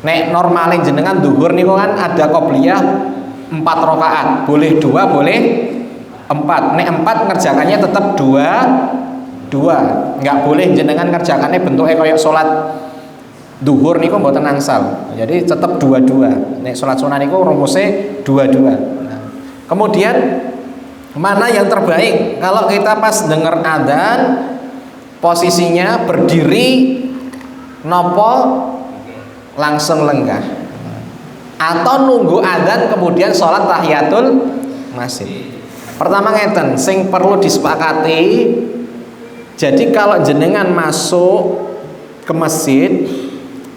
B: Nek normalin jenengan duhur niku kan ada qobliyah 4 rakaat, boleh 2, boleh 4. Nek 4 ngerjakannya tetap 2. Enggak boleh jenengan ngerjakannya bentuknya kayak salat duhur niku mboten angsal. Jadi tetap 2. Nek salat sunah niku rumusnya 2. Nah, kemudian mana yang terbaik? Kalau kita pas dengar adzan posisinya berdiri nopo langsung lenggah. atau nunggu adzan kemudian sholat tahiyatul masjid. Pertama ngeten, sing perlu disepakati. Jadi kalau jenengan masuk ke masjid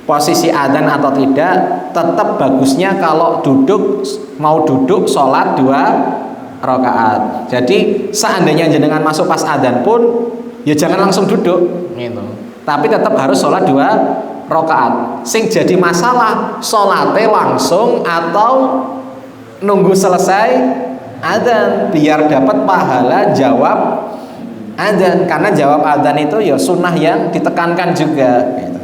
B: posisi adzan atau tidak, tetap bagusnya kalau mau duduk sholat 2 rakaat. Jadi seandainya jenengan masuk pas adzan pun ya jangan langsung duduk gitu. Tapi tetap harus sholat 2 rakaat. Sing jadi masalah sholatnya langsung atau nunggu selesai adzan biar dapat pahala jawab adzan, karena jawab adzan itu ya sunnah yang ditekankan juga gitu.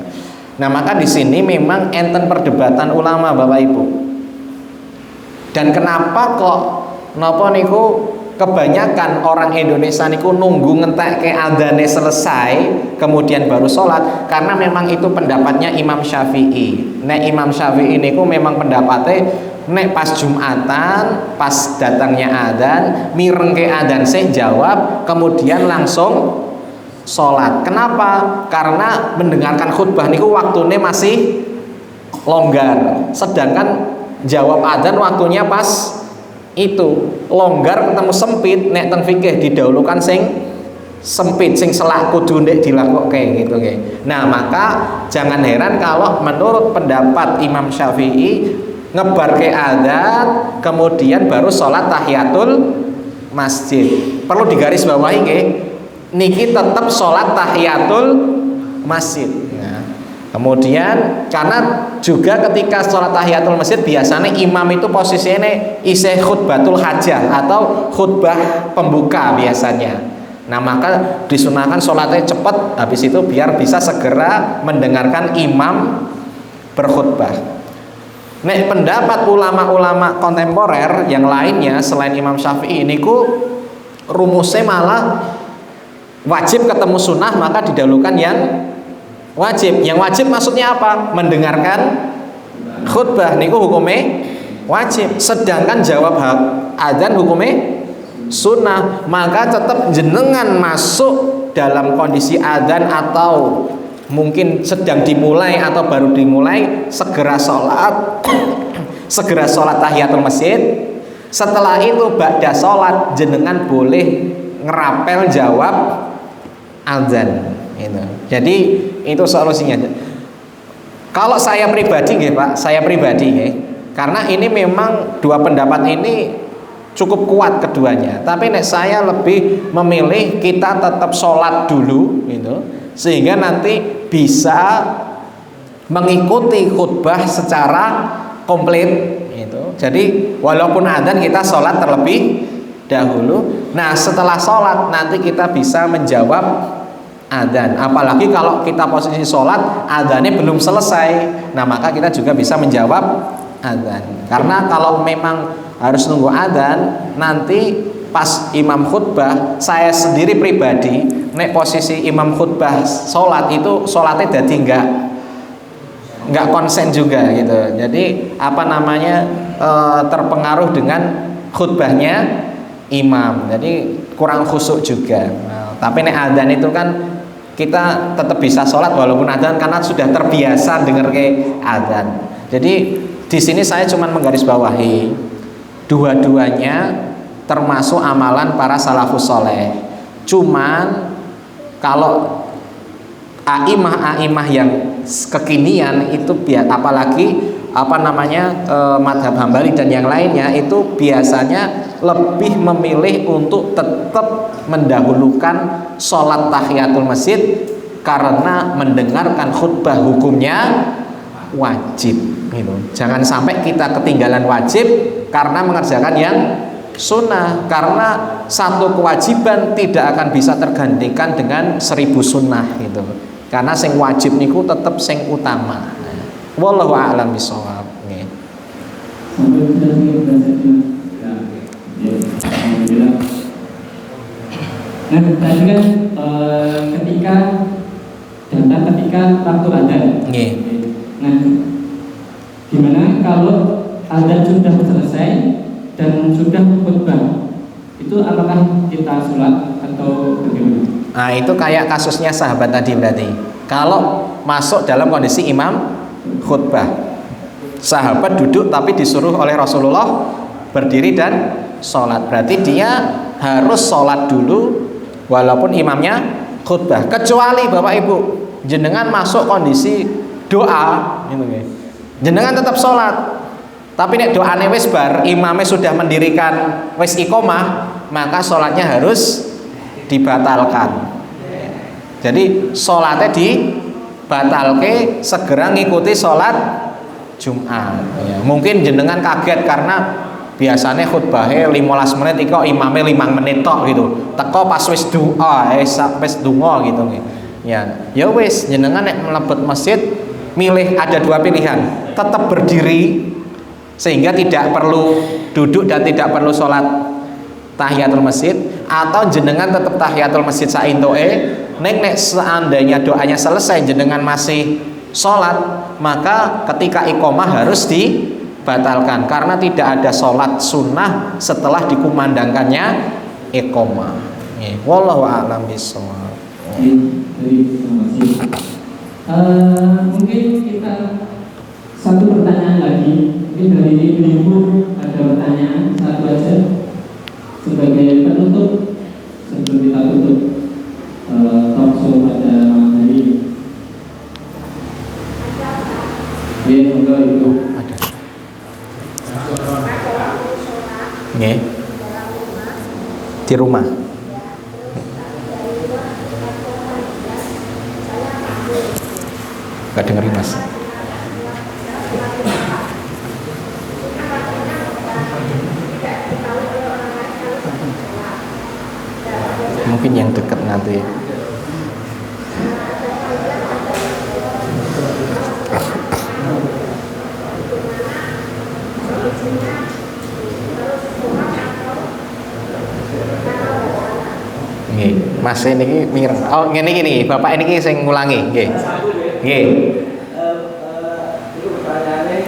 B: Nah maka di sini memang enten perdebatan ulama Bapak Ibu. Dan kenapa kok napa niku kebanyakan orang Indonesia niku nunggu ngentek ke adzane selesai kemudian baru sholat, karena memang itu pendapatnya Imam Syafi'i. Nek Imam Syafi'i niku memang pendapatnya nek pas Jumatan pas datangnya adzan mireng ke adzan sih jawab kemudian langsung sholat. Kenapa? Karena mendengarkan khutbah niku waktunya masih longgar, sedangkan jawab adzan waktunya pas itu longgar ketemu sempit. Nek teng fikih didahulukan sing sempit, sing selah kudu ndek dilakokke gitu nggih. Nah, maka jangan heran kalau menurut pendapat Imam Syafi'i ngebarke adzan kemudian baru sholat tahiyatul masjid. Perlu digarisbawahi nggih, niki tetap sholat tahiyatul masjid. Kemudian karena juga ketika sholat tahiyatul masjid biasanya imam itu posisinya isih khutbatul hajah atau khutbah pembuka biasanya. Nah maka disunahkan sholatnya cepat, habis itu biar bisa segera mendengarkan imam berkhutbah. Nek pendapat ulama-ulama kontemporer yang lainnya selain Imam Syafi'i ini rumusnya malah wajib ketemu sunnah maka didahulukan yang wajib. Yang wajib maksudnya apa? Mendengarkan khutbah niku hukumnya wajib. Sedangkan jawab adzan hukumnya sunnah. Maka tetap jenengan masuk dalam kondisi adzan atau mungkin sedang dimulai atau baru dimulai, segera sholat segera sholat tahiyatul masjid. Setelah itu ba'da sholat jenengan boleh ngerapel jawab adzan itu. Jadi itu solusinya. Kalau saya pribadi nggih Pak, saya pribadi nggih, karena ini memang dua pendapat ini cukup kuat keduanya. Tapi nek saya lebih memilih kita tetap sholat dulu gitu, sehingga nanti bisa mengikuti khutbah secara komplit gitu. Jadi walaupun adzan kita sholat terlebih dahulu. Nah setelah sholat nanti kita bisa menjawab adzan. Apalagi kalau kita posisi sholat adzannya belum selesai, nah maka kita juga bisa menjawab adzan. Karena kalau memang harus nunggu adzan, nanti pas imam khutbah, saya sendiri pribadi nek posisi imam khutbah sholat itu sholatnya jadi nggak konsen juga gitu. Jadi terpengaruh dengan khutbahnya imam, jadi kurang khusyuk juga. Nah, tapi nek adzan itu kan kita tetap bisa sholat walaupun adzan karena sudah terbiasa dengar ke adzan. Jadi di sini saya cuma menggarisbawahi dua-duanya termasuk amalan para salafus soleh. Cuman kalau a'imah yang kekinian itu apalagi madhab Hambali dan yang lainnya itu biasanya lebih memilih untuk tetap mendahulukan sholat tahiyatul masjid karena mendengarkan khutbah hukumnya wajib gitu. Jangan sampai kita ketinggalan wajib karena mengerjakan yang sunnah, karena satu kewajiban tidak akan bisa tergantikan dengan 1000 sunnah gitu. Karena sing wajib niku tetap sing utama. Wallahu a'lam bishawab. Nggih.
A: Nah, tadi kan ketika waktu adzan.
B: Nggih.
A: Nah, gimana kalau adzan sudah selesai dan sudah khutbah? Itu apakah kita sholat atau bagaimana?
B: Nah, itu kayak kasusnya sahabat tadi berarti. Kalau masuk dalam kondisi imam khutbah, sahabat duduk tapi disuruh oleh Rasulullah berdiri dan sholat. Berarti dia harus sholat dulu walaupun imamnya khutbah. Kecuali Bapak Ibu jenengan masuk kondisi doa gitu, jenengan tetap sholat. Tapi nek doane wis bar, imamnya sudah mendirikan wis iqomah, maka sholatnya harus dibatalkan. Jadi sholatnya dibatalke, segera ngikuti sholat Jumat. Ya, mungkin jenengan kaget karena biasanya khutbahnya 15 menit, iko imamnya 5 menit tok gitu. Teko pas wis doa, wis donga gitu. Ya wis jenengan nek mlebet masjid milih ada 2 pilihan, tetap berdiri sehingga tidak perlu duduk dan tidak perlu sholat tahiyatul masjid, atau jenengan tetap tahiyatul masjid saintoe. Nek seandainya doanya selesai jenengan masih sholat, maka ketika iqomah harus dibatalkan karena tidak ada sholat sunnah setelah dikumandangkannya iqomah. Wallahu a'lam bishawab.
A: Mungkin kita satu pertanyaan lagi. Mungkin dari ibu ada pertanyaan satu aja sebagai penutup sebelum kita tutup talk show pada malam hari ini. Ya, semoga itu.
B: Nggih. Di rumah. Gak dengerin Mas. Mungkin yang dekat nanti. Nggih, Mas niki mireng. Oh, ngene iki niki, Bapak niki sing ngulangi, nggih. Nggih.
E: Itu pertanyaannya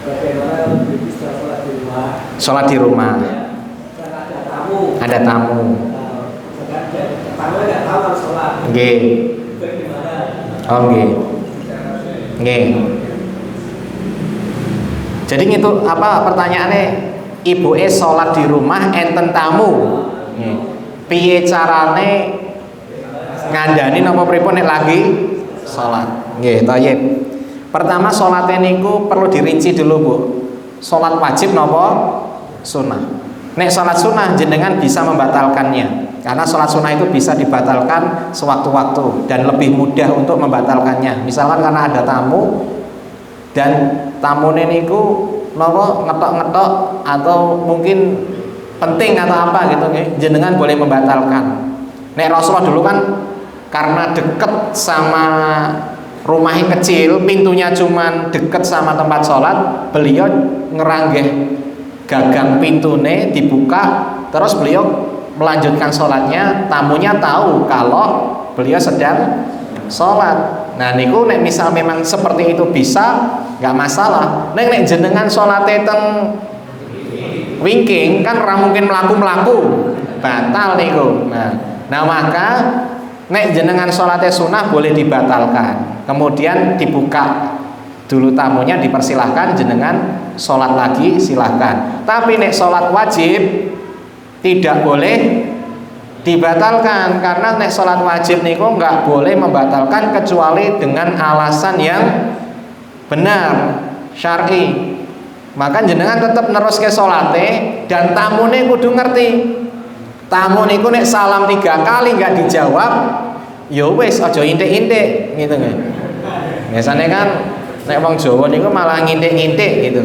E: bagaimana bisa sholat di rumah?
B: Sholat di rumah.
E: Kan ada tamu.
B: Ada tamu.
E: Tamu nggak tahu harus sholat.
B: Nggih.
E: Bagaimana?
B: Oh, nggih. Nggih. Jadi itu apa pertanyaannya? Ibuke sholat di rumah enten tamu. Nggih. Piye carane ngandani napa pripun nek lagi sholat? Nggih, thayyib. Pertama sholatnya niku perlu dirinci dulu, Bu. Sholat wajib napa sunnah? Nek sholat sunnah jenengan bisa membatalkannya, karena sholat sunnah itu bisa dibatalkan sewaktu-waktu dan lebih mudah untuk membatalkannya. Misalkan karena ada tamu dan tamune niku napa ngetok-ngetok atau mungkin penting atau apa gitu, jenengan boleh membatalkan. Nek Rasulullah dulu kan karena deket sama rumahnya kecil, pintunya cuman deket sama tempat sholat, beliau ngeranggeh gagang pintune dibuka, terus beliau melanjutkan sholatnya. Tamunya tahu kalau beliau sedang sholat. Nah niku nek misal memang seperti itu bisa, nggak masalah. Nek jenengan sholatnya teng wingking kan ora mungkin mlaku-mlaku, batal niku. Nah maka nek jenengan sholatnya sunnah boleh dibatalkan, kemudian dibuka dulu tamunya, dipersilahkan jenengan sholat lagi silahkan. Tapi nek sholat wajib tidak boleh dibatalkan, karena nek sholat wajib niku nggak boleh membatalkan kecuali dengan alasan yang benar syar'i. Maka jenengan tetap nerus ke sholate dan tamune kudu ngerti. Tamu niku nek salam 3 kali nggak dijawab, ya wis aja intik-intik gitu kan. Biasanya kan nek wong Jawa niku malah ngintik-ngintik gitu.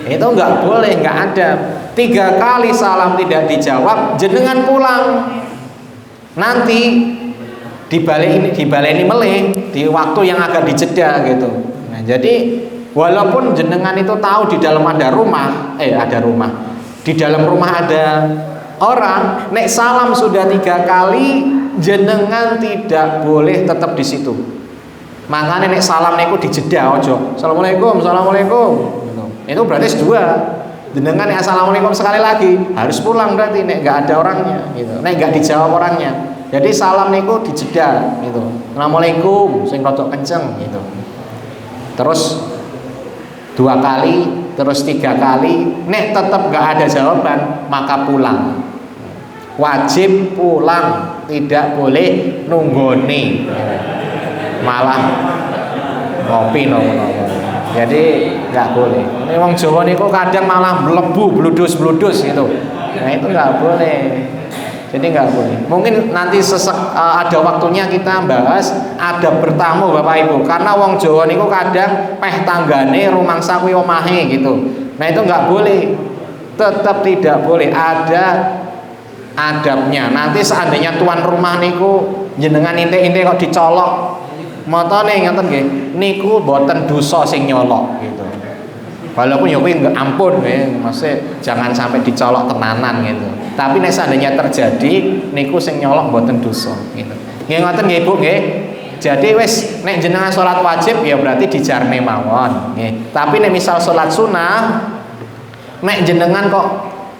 B: Itu nggak boleh, nggak ada. 3 kali salam tidak dijawab, jenengan pulang. Nanti dibaleni meleh di waktu yang agak dijeda gitu. Nah, jadi walaupun jenengan itu tahu di dalam ada rumah, di dalam rumah ada orang, nek salam sudah 3 kali, jenengan tidak boleh tetap di situ. Makanya nek salam niku dijeda ojo. Assalamualaikum, assalamualaikum. Gitu. Itu berarti 2. Jenengan nek assalamualaikum sekali lagi harus pulang berarti nek nggak ada orangnya. Gitu. Nek nggak dijawab orangnya. Jadi salam niku dijeda. Gitu. Assalamualaikum, sing rodok kenceng. Gitu. Terus 2 kali, terus 3 kali, nek tetap gak ada jawaban, maka pulang. Wajib pulang, tidak boleh nunggoni. Malah ngopi nopo-nopo. Jadi nggak boleh. Ini wong Jawa niku kadang malah mlebu bludus-bludus gitu. Nah itu nggak boleh. Jadi nggak boleh. Mungkin nanti ada waktunya kita bahas ada bertamu Bapak Ibu. Karena wong Jawa niku kadang peh tanggane rumangsa kuwi omahe gitu. Nah itu nggak boleh. Tetap tidak boleh, ada adabnya. Nanti seandainya tuan rumah niku jenengan intik-intik kok dicolok, motone ngoten nggih, niku boten dosa sing nyolok gitu. Walaupun ya kuwi ampun nggih, maksudnya jangan sampai dicolok tenanan gitu. Tapi nek seandainya terjadi niku sing nyolok boten dosa gitu. Nggih ngoten nggih Bu nggih. Jadi wis nek jenengan salat wajib ya berarti dijarne mawon nggih. Tapi nek misal salat sunah, nek jenengan kok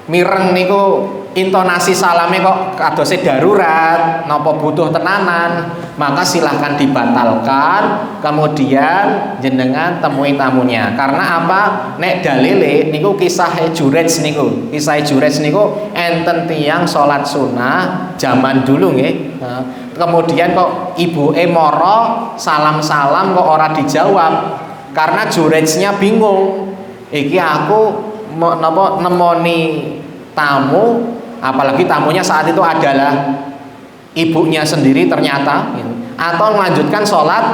B: mireng niku intonasi salame kok kadose darurat napa butuh tenanan, maka silahkan dibatalkan, kemudian jenengan temui tamunya. Karena apa? Nek dalile niku kisah Jurej niku. Kisah Jurej niku enten tiyang salat sunah zaman dulu nggih. Kemudian kok ibuke mara salam-salam kok ora dijawab. Karena Jurejnya bingung. Iki aku napa nemoni tamu, apalagi tamunya saat itu adalah ibunya sendiri ternyata gitu. Atau melanjutkan sholat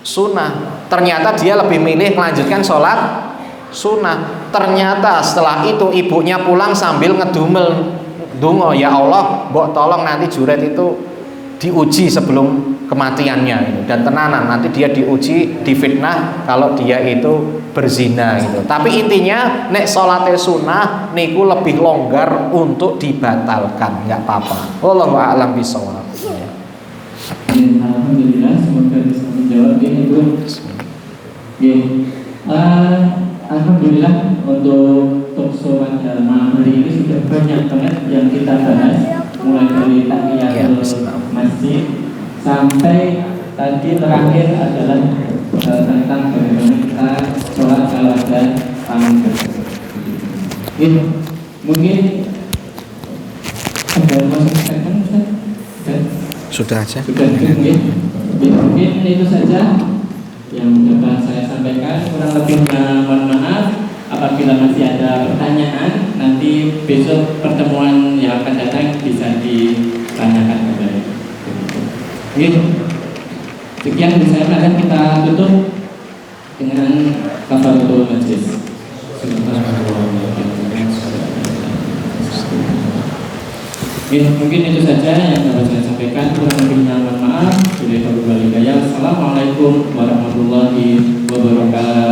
B: sunnah, ternyata dia lebih milih melanjutkan sholat sunnah. Ternyata setelah itu ibunya pulang sambil ngedumel donga, ya Allah mbok tolong nanti Juret itu diuji sebelum kematiannya gitu. Dan tenanan nanti dia diuji, difitnah kalau dia itu berzina gitu. Tapi intinya nek salate sunnah niku lebih longgar untuk dibatalkan, nggak apa-apa. Wallahu a'lam bishawab.
A: Alhamdulillah, semoga bisa menjawab itu. Alhamdulillah untuk talkshow pada malam hari ini sudah banyak banget yang kita bahas, mulai dari tahiyatul masjid sampai tadi terakhir adalah tentang bagaimana kita sholat kalau ada tamu. Mungkin ada masukan
B: Sudah aja.
A: Sudah mungkin itu saja yang dapat saya sampaikan. Kurang lebihnya mohon maaf. Apabila masih ada pertanyaan, nanti besok pertemuan yang akan datang bisa ditanyakan kembali. Sekian dari saya, akan kita tutup dengan kafaratul majlis. Mungkin itu saja yang dapat saya sampaikan. Kurang lebihnya mohon maaf. Assalamualaikum warahmatullahi wabarakatuh.